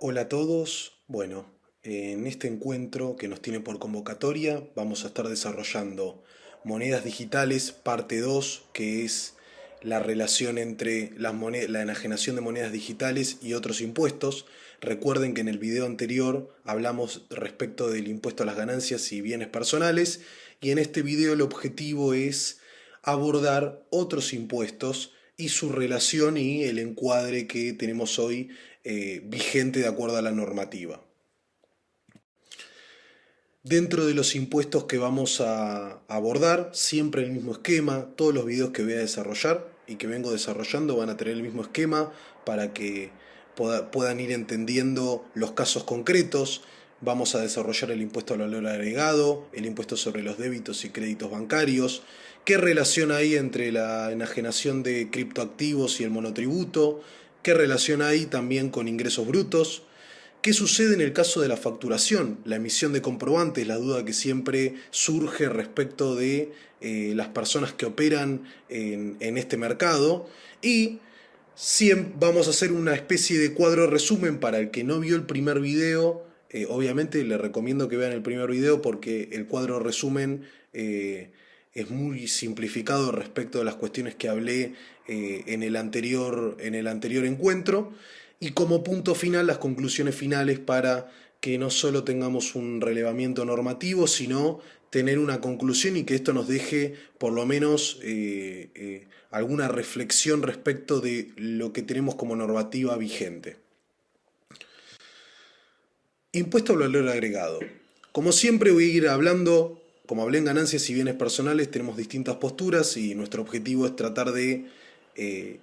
Hola a todos. Bueno, en este encuentro que nos tiene por convocatoria vamos a estar desarrollando monedas digitales, parte 2, que es la relación entre la enajenación de monedas digitales y otros impuestos. Recuerden que en el video anterior hablamos respecto del impuesto a las ganancias y bienes personales, y en este video el objetivo es abordar otros impuestos y su relación y el encuadre que tenemos hoy vigente de acuerdo a la normativa. Dentro de los impuestos que vamos a abordar, siempre el mismo esquema. Todos los videos que voy a desarrollar y que vengo desarrollando van a tener el mismo esquema para que puedan ir entendiendo los casos concretos. Vamos a desarrollar el impuesto al valor agregado, el impuesto sobre los débitos y créditos bancarios, qué relación hay entre la enajenación de criptoactivos y el monotributo, qué relación hay también con ingresos brutos. ¿Qué sucede en el caso de la facturación? La emisión de comprobantes, la duda que siempre surge respecto de las personas que operan en este mercado. Y vamos a hacer una especie de cuadro resumen para el que no vio el primer video. Obviamente le recomiendo que vean el primer video porque el cuadro resumen es muy simplificado respecto de las cuestiones que hablé en el anterior encuentro. Y como punto final, las conclusiones finales para que no solo tengamos un relevamiento normativo, sino tener una conclusión y que esto nos deje por lo menos alguna reflexión respecto de lo que tenemos como normativa vigente. Impuesto al valor agregado. Como siempre voy a ir hablando, como hablé en ganancias y bienes personales, tenemos distintas posturas y nuestro objetivo es tratar de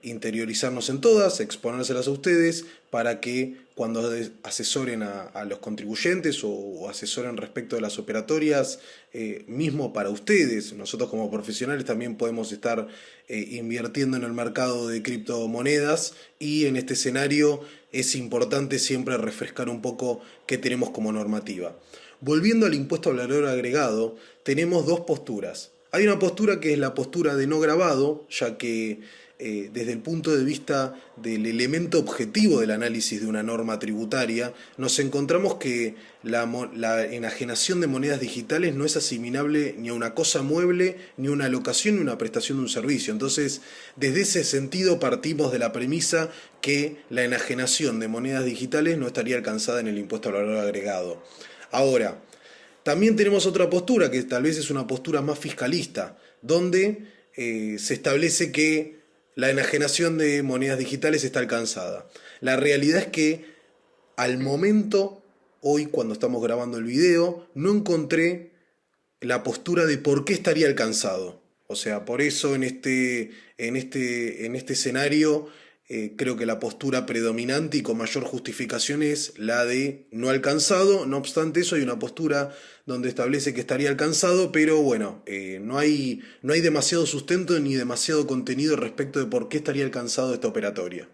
interiorizarnos en todas, exponérselas a ustedes para que cuando asesoren a los contribuyentes o asesoren respecto de las operatorias, mismo para ustedes, nosotros como profesionales también podemos estar invirtiendo en el mercado de criptomonedas y en este escenario es importante siempre refrescar un poco qué tenemos como normativa. Volviendo al impuesto al valor agregado, tenemos dos posturas. Hay una postura que es la postura de no grabado, ya que desde el punto de vista del elemento objetivo del análisis de una norma tributaria, nos encontramos que la enajenación de monedas digitales no es asimilable ni a una cosa mueble, ni a una locación, ni a una prestación de un servicio. Entonces, desde ese sentido partimos de la premisa que la enajenación de monedas digitales no estaría alcanzada en el impuesto al valor agregado. Ahora, también tenemos otra postura, que tal vez es una postura más fiscalista, donde se establece que la enajenación de monedas digitales está alcanzada. La realidad es que al momento, hoy cuando estamos grabando el video, no encontré la postura de por qué estaría alcanzado. O sea, por eso en este escenario creo que la postura predominante y con mayor justificación es la de no alcanzado. No obstante eso, hay una postura donde establece que estaría alcanzado, pero bueno, no hay demasiado sustento ni demasiado contenido respecto de por qué estaría alcanzado esta operatoria.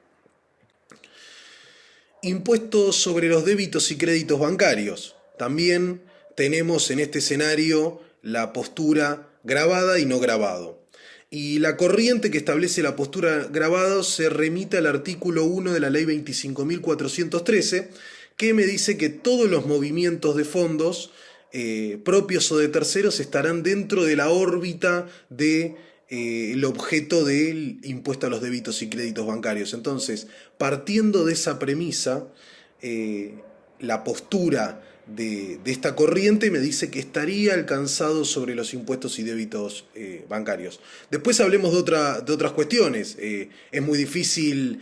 Impuestos sobre los débitos y créditos bancarios. También tenemos en este escenario la postura grabada y no grabado. Y la corriente que establece la postura grabada se remite al artículo 1 de la ley 25.413, que me dice que todos los movimientos de fondos propios o de terceros estarán dentro de la órbita de el objeto del impuesto a los débitos y créditos bancarios. Entonces, partiendo de esa premisa, la postura de esta corriente me dice que estaría alcanzado sobre los impuestos y débitos bancarios. Después hablemos de otras cuestiones. Es muy difícil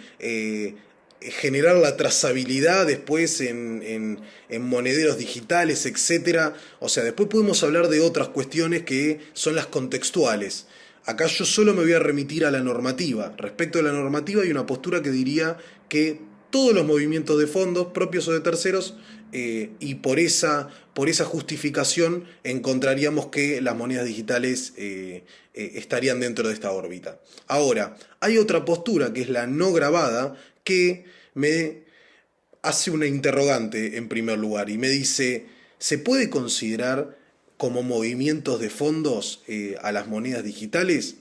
generar la trazabilidad después en monederos digitales, etcétera. O sea, después podemos hablar de otras cuestiones que son las contextuales. Acá yo solo me voy a remitir a la normativa. Respecto a la normativa hay una postura que diría que todos los movimientos de fondos, propios o de terceros, y por esa justificación encontraríamos que las monedas digitales estarían dentro de esta órbita. Ahora, hay otra postura que es la no grabada que me hace una interrogante en primer lugar y me dice, ¿se puede considerar como movimientos de fondos a las monedas digitales?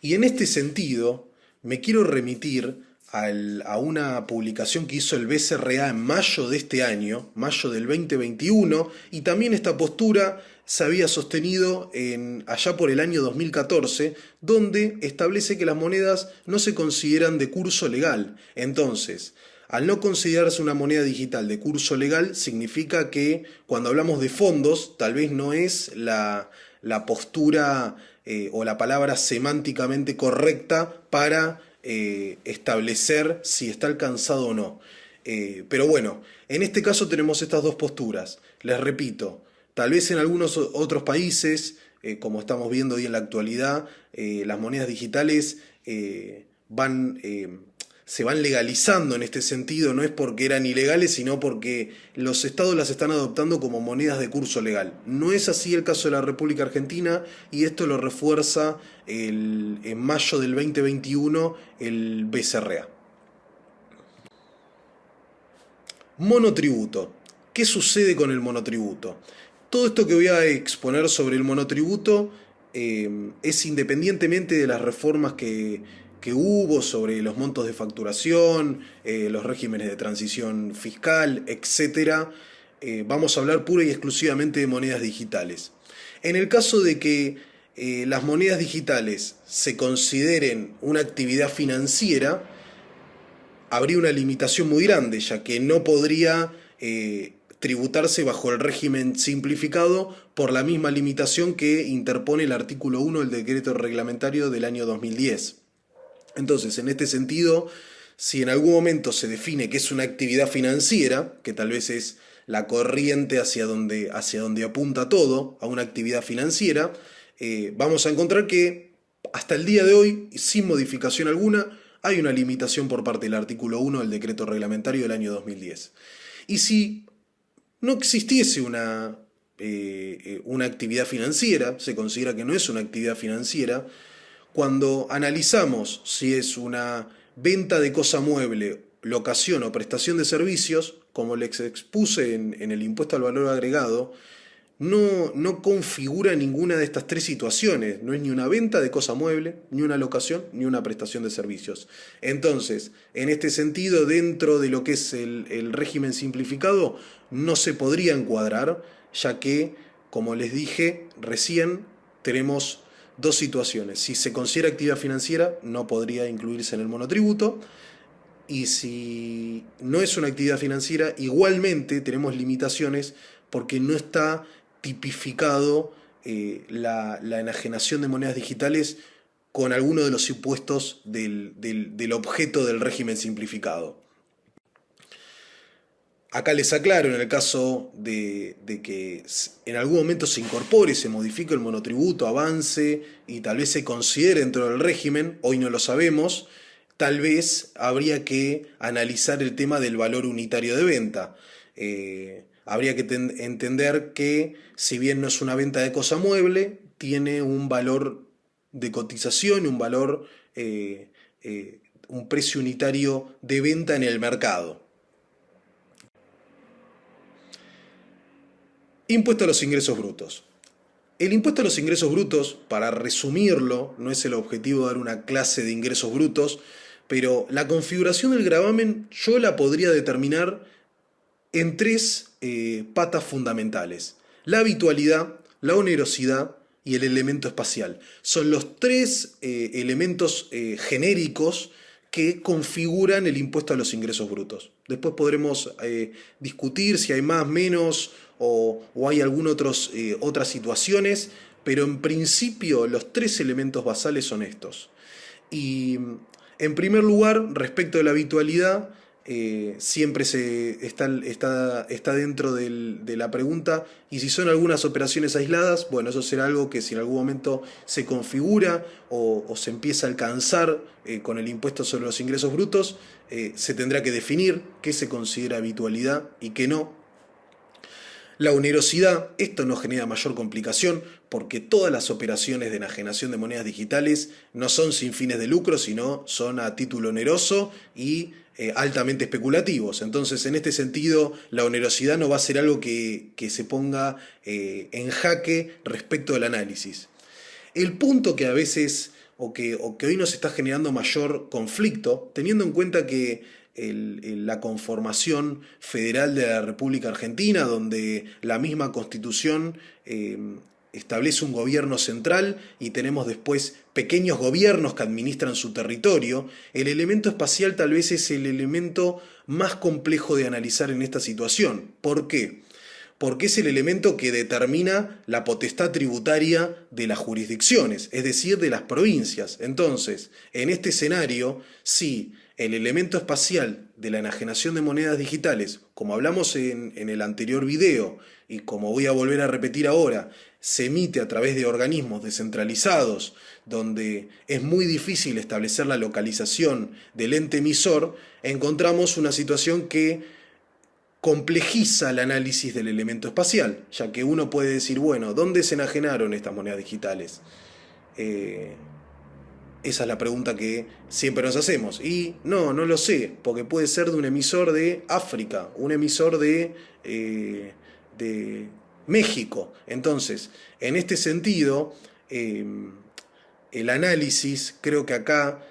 Y en este sentido me quiero remitir a una publicación que hizo el BCRA en mayo de este año, mayo del 2021, y también esta postura se había sostenido allá por el año 2014, donde establece que las monedas no se consideran de curso legal. Entonces, al no considerarse una moneda digital de curso legal, significa que cuando hablamos de fondos, tal vez no es la postura o la palabra semánticamente correcta para establecer si está alcanzado o no. Pero bueno, en este caso tenemos estas dos posturas. Les repito, tal vez en algunos otros países, como estamos viendo hoy en la actualidad, las monedas digitales se van legalizando en este sentido, no es porque eran ilegales, sino porque los estados las están adoptando como monedas de curso legal. No es así el caso de la República Argentina, y esto lo refuerza en mayo del 2021 el BCRA. Monotributo. ¿Qué sucede con el monotributo? Todo esto que voy a exponer sobre el monotributo es independientemente de las reformas que hubo sobre los montos de facturación, los regímenes de transición fiscal, etc. Vamos a hablar pura y exclusivamente de monedas digitales. En el caso de que las monedas digitales se consideren una actividad financiera, habría una limitación muy grande, ya que no podría tributarse bajo el régimen simplificado por la misma limitación que interpone el artículo 1 del decreto reglamentario del año 2010. Entonces, en este sentido, si en algún momento se define que es una actividad financiera, que tal vez es la corriente hacia donde apunta todo, a una actividad financiera, vamos a encontrar que hasta el día de hoy, sin modificación alguna, hay una limitación por parte del artículo 1 del decreto reglamentario del año 2010. Y si no existiese una actividad financiera, se considera que no es una actividad financiera, cuando analizamos si es una venta de cosa mueble, locación o prestación de servicios, como les expuse en el impuesto al valor agregado, no configura ninguna de estas tres situaciones. No es ni una venta de cosa mueble, ni una locación, ni una prestación de servicios. Entonces, en este sentido, dentro de lo que es el régimen simplificado, no se podría encuadrar, ya que, como les dije recién, tenemos dos situaciones. Si se considera actividad financiera, no podría incluirse en el monotributo. Y si no es una actividad financiera, igualmente tenemos limitaciones porque no está tipificado la enajenación de monedas digitales con alguno de los supuestos del objeto del régimen simplificado. Acá les aclaro, en el caso de que en algún momento se incorpore, se modifique el monotributo, avance y tal vez se considere dentro del régimen, hoy no lo sabemos, tal vez habría que analizar el tema del valor unitario de venta. Habría que entender que, si bien no es una venta de cosa mueble, tiene un valor de cotización, un valor, un precio unitario de venta en el mercado. Impuesto a los ingresos brutos. El impuesto a los ingresos brutos, para resumirlo, no es el objetivo dar una clase de ingresos brutos, pero la configuración del gravamen yo la podría determinar en tres patas fundamentales: la habitualidad, la onerosidad y el elemento espacial. Son los tres elementos genéricos que configuran el impuesto a los ingresos brutos. Después podremos discutir si hay más, menos o hay algunas otras situaciones, pero en principio los tres elementos basales son estos. Y en primer lugar, respecto de la habitualidad, siempre está dentro de la pregunta, y si son algunas operaciones aisladas, bueno, eso será algo que si en algún momento se configura o se empieza a alcanzar con el impuesto sobre los ingresos brutos, se tendrá que definir qué se considera habitualidad y qué no. La onerosidad, esto no genera mayor complicación porque todas las operaciones de enajenación de monedas digitales no son sin fines de lucro, sino son a título oneroso y altamente especulativos. Entonces, en este sentido, la onerosidad no va a ser algo que se ponga en jaque respecto del análisis. El punto que a veces o que hoy nos está generando mayor conflicto, teniendo en cuenta que la conformación federal de la República Argentina, donde la misma Constitución establece un gobierno central y tenemos después pequeños gobiernos que administran su territorio, el elemento espacial tal vez es el elemento más complejo de analizar en esta situación. ¿Por qué? Porque es el elemento que determina la potestad tributaria de las jurisdicciones, es decir, de las provincias. Entonces, en este escenario, si el elemento espacial de la enajenación de monedas digitales, como hablamos en el anterior video y como voy a volver a repetir ahora, se emite a través de organismos descentralizados, donde es muy difícil establecer la localización del ente emisor, encontramos una situación que complejiza el análisis del elemento espacial, ya que uno puede decir, bueno, ¿dónde se enajenaron estas monedas digitales? Esa es la pregunta que siempre nos hacemos. Y no lo sé, porque puede ser de un emisor de África, un emisor de México. Entonces, en este sentido, el análisis creo que acá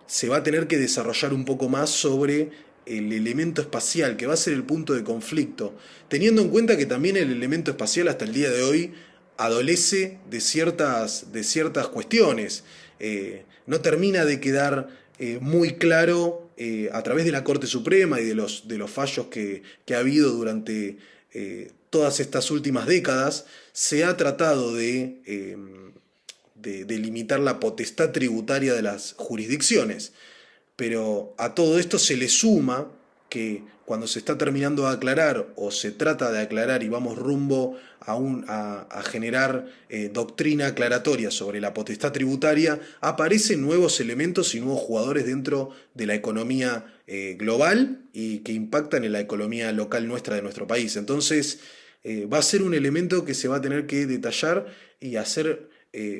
se va a tener que desarrollar un poco más sobre el elemento espacial, que va a ser el punto de conflicto, teniendo en cuenta que también el elemento espacial hasta el día de hoy adolece de ciertas cuestiones. No termina de quedar muy claro a través de la Corte Suprema y de los fallos que ha habido durante todas estas últimas décadas. Se ha tratado de limitar la potestad tributaria de las jurisdicciones. Pero a todo esto se le suma que cuando se está terminando de aclarar o se trata de aclarar y vamos rumbo a generar doctrina aclaratoria sobre la potestad tributaria, aparecen nuevos elementos y nuevos jugadores dentro de la economía global y que impactan en la economía local nuestra de nuestro país. Entonces va a ser un elemento que se va a tener que detallar y hacer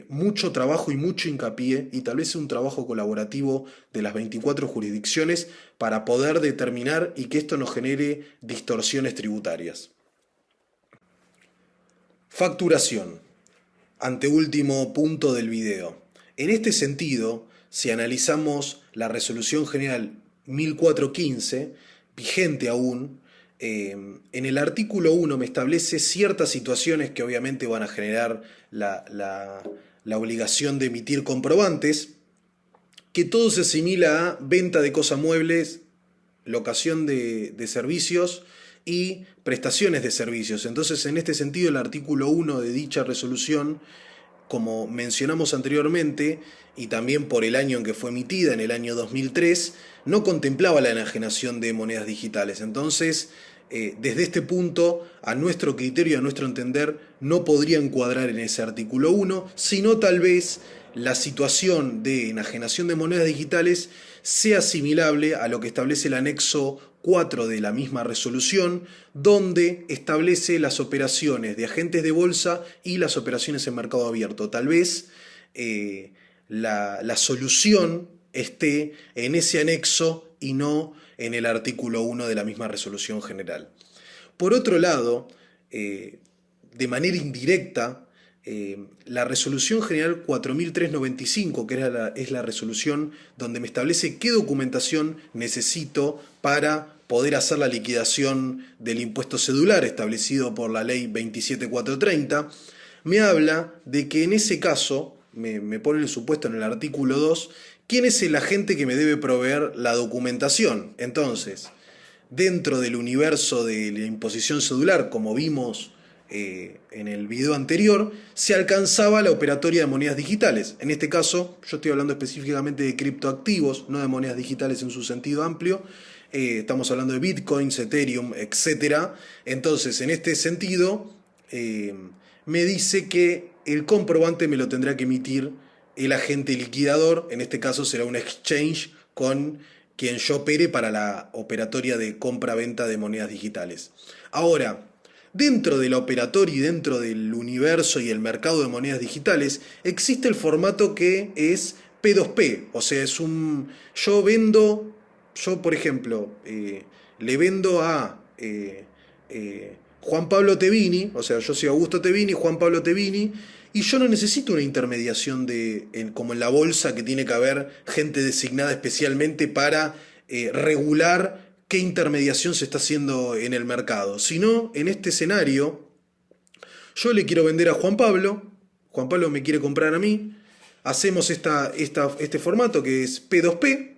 mucho trabajo y mucho hincapié, y tal vez un trabajo colaborativo de las 24 jurisdicciones para poder determinar y que esto no genere distorsiones tributarias. Facturación. Anteúltimo punto del video. En este sentido, si analizamos la Resolución General 1415, vigente aún, en el artículo 1 me establece ciertas situaciones que obviamente van a generar la obligación de emitir comprobantes, que todo se asimila a venta de cosas muebles, locación de servicios y prestaciones de servicios. Entonces, en este sentido, el artículo 1 de dicha resolución, como mencionamos anteriormente, y también por el año en que fue emitida, en el año 2003, no contemplaba la enajenación de monedas digitales. Entonces, desde este punto, a nuestro criterio, a nuestro entender, no podría encuadrar en ese artículo 1, sino tal vez la situación de enajenación de monedas digitales sea asimilable a lo que establece el anexo 4 de la misma resolución, donde establece las operaciones de agentes de bolsa y las operaciones en mercado abierto. Tal vez la solución esté en ese anexo y no en el artículo 1 de la misma resolución general. Por otro lado, de manera indirecta, la resolución general 4395, que es la resolución donde me establece qué documentación necesito para poder hacer la liquidación del impuesto cedular establecido por la ley 27430, me habla de que en ese caso, me pone el supuesto en el artículo 2, ¿quién es el agente que me debe proveer la documentación? Entonces, dentro del universo de la imposición cedular, como vimos en el video anterior, se alcanzaba la operatoria de monedas digitales. En este caso, yo estoy hablando específicamente de criptoactivos, no de monedas digitales en su sentido amplio. Estamos hablando de bitcoins, ethereum, etc. Entonces, en este sentido, me dice que el comprobante me lo tendrá que emitir el agente liquidador. En este caso será un exchange con quien yo opere para la operatoria de compra-venta de monedas digitales. Ahora, dentro de la operatoria y dentro del universo y el mercado de monedas digitales, existe el formato que es P2P, o sea, es un... Yo por ejemplo, le vendo a Juan Pablo Tevini, o sea, yo soy Augusto Tevini, Juan Pablo Tevini, y yo no necesito una intermediación como en la bolsa, que tiene que haber gente designada especialmente para regular qué intermediación se está haciendo en el mercado, sino en este escenario yo le quiero vender a Juan Pablo me quiere comprar a mí, hacemos este formato que es P2P,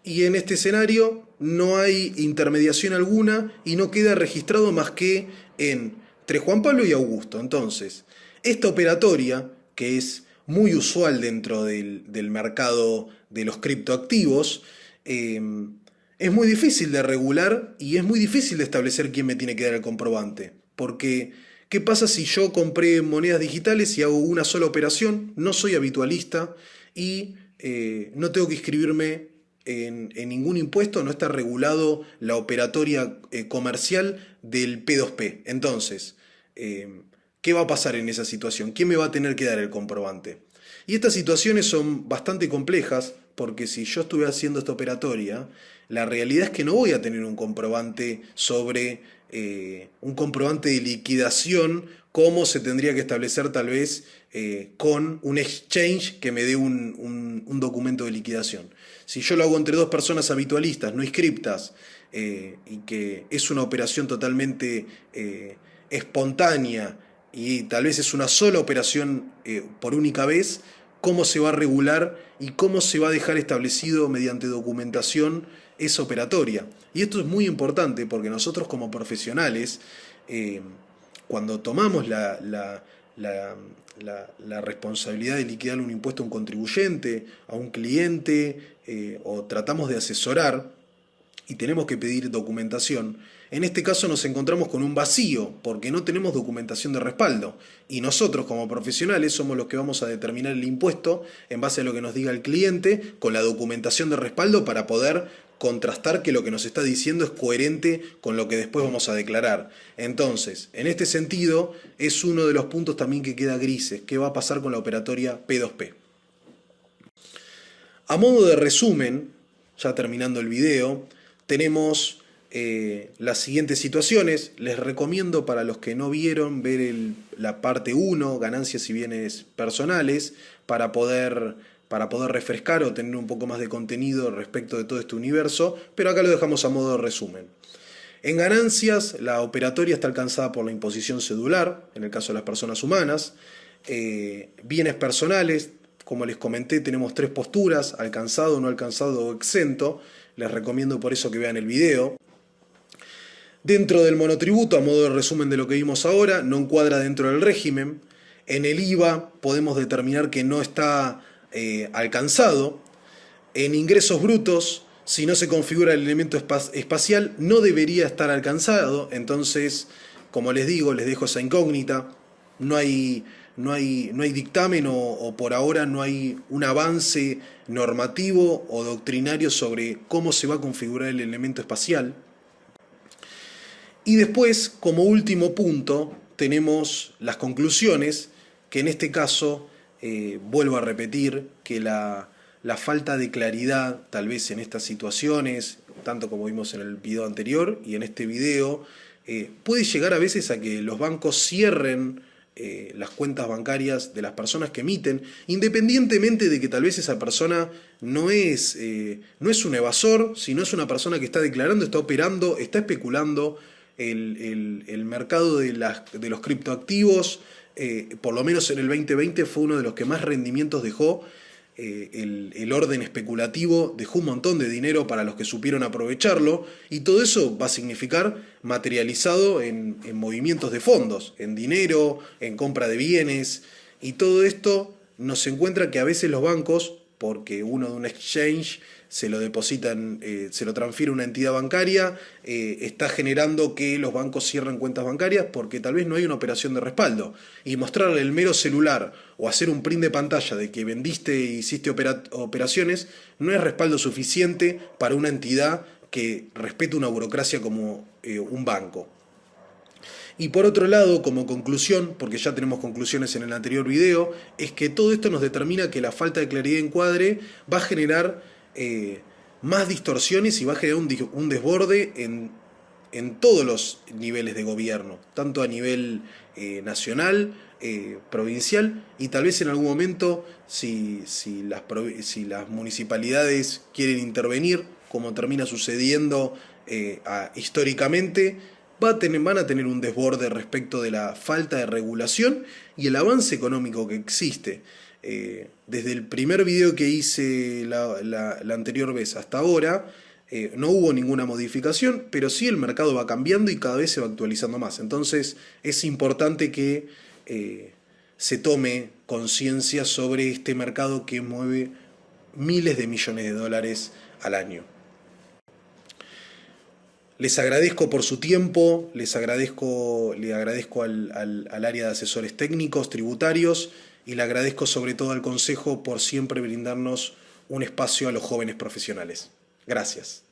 y en este escenario no hay intermediación alguna y no queda registrado más que entre Juan Pablo y Augusto. Entonces, esta operatoria, que es muy usual dentro del mercado de los criptoactivos, es muy difícil de regular y es muy difícil de establecer quién me tiene que dar el comprobante. Porque, ¿qué pasa si yo compré monedas digitales y hago una sola operación? No soy habitualista y no tengo que inscribirme en ningún impuesto, no está regulado la operatoria comercial del P2P. Entonces, ¿qué va a pasar en esa situación? ¿Quién me va a tener que dar el comprobante? Y estas situaciones son bastante complejas, porque si yo estuve haciendo esta operatoria, la realidad es que no voy a tener un comprobante un comprobante de liquidación, como se tendría que establecer tal vez con un exchange que me dé un documento de liquidación. Si yo lo hago entre dos personas habitualistas, no inscriptas, y que es una operación totalmente espontánea y tal vez es una sola operación por única vez, ¿cómo se va a regular y cómo se va a dejar establecido mediante documentación esa operatoria? Y esto es muy importante porque nosotros como profesionales, cuando tomamos la responsabilidad de liquidar un impuesto a un contribuyente, a un cliente, o tratamos de asesorar y tenemos que pedir documentación, en este caso nos encontramos con un vacío porque no tenemos documentación de respaldo, y nosotros como profesionales somos los que vamos a determinar el impuesto en base a lo que nos diga el cliente, con la documentación de respaldo para poder contrastar que lo que nos está diciendo es coherente con lo que después vamos a declarar. Entonces, en este sentido, es uno de los puntos también que queda grises. ¿Qué va a pasar con la operatoria P2P? A modo de resumen, ya terminando el video, tenemos las siguientes situaciones. Les recomiendo, para los que no vieron, ver la parte 1, ganancias y bienes personales, para poder refrescar o tener un poco más de contenido respecto de todo este universo, pero acá lo dejamos a modo de resumen. En ganancias, la operatoria está alcanzada por la imposición cedular, en el caso de las personas humanas. Bienes personales, como les comenté, tenemos 3 posturas: alcanzado, no alcanzado o exento. Les recomiendo por eso que vean el video. Dentro del monotributo, a modo de resumen de lo que vimos ahora, no encuadra dentro del régimen. En el IVA podemos determinar que no está alcanzado. En ingresos brutos, si no se configura el elemento espacial, no debería estar alcanzado. Entonces, como les digo, les dejo esa incógnita. No hay dictamen o por ahora no hay un avance normativo o doctrinario sobre cómo se va a configurar el elemento espacial. Y después, como último punto, tenemos las conclusiones, que en este caso, vuelvo a repetir, que la falta de claridad, tal vez en estas situaciones, tanto como vimos en el video anterior y en este video, puede llegar a veces a que los bancos cierren las cuentas bancarias de las personas que emiten, independientemente de que tal vez esa persona no es un evasor, sino es una persona que está declarando, está operando, está especulando. El mercado de los criptoactivos, por lo menos en el 2020, fue uno de los que más rendimientos dejó. El orden especulativo dejó un montón de dinero para los que supieron aprovecharlo, y todo eso va a significar materializado en movimientos de fondos, en dinero, en compra de bienes, y todo esto nos encuentra que a veces los bancos, porque uno de un exchange se lo depositan, se lo transfiere a una entidad bancaria, está generando que los bancos cierren cuentas bancarias porque tal vez no hay una operación de respaldo. Y mostrarle el mero celular o hacer un print de pantalla de que vendiste e hiciste operaciones no es respaldo suficiente para una entidad que respeta una burocracia como un banco. Y por otro lado, como conclusión, porque ya tenemos conclusiones en el anterior video, es que todo esto nos determina que la falta de claridad de encuadre va a generar más distorsiones y va a generar un desborde en en todos los niveles de gobierno, tanto a nivel nacional, provincial, y tal vez en algún momento, si las municipalidades quieren intervenir, como termina sucediendo históricamente, van a tener un desborde respecto de la falta de regulación y el avance económico que existe. Desde el primer video que hice la anterior vez hasta ahora, no hubo ninguna modificación, pero sí el mercado va cambiando y cada vez se va actualizando más. Entonces es importante que se tome conciencia sobre este mercado que mueve miles de millones de dólares al año. Les agradezco por su tiempo, le agradezco al área de asesores técnicos, tributarios, y le agradezco sobre todo al Consejo por siempre brindarnos un espacio a los jóvenes profesionales. Gracias.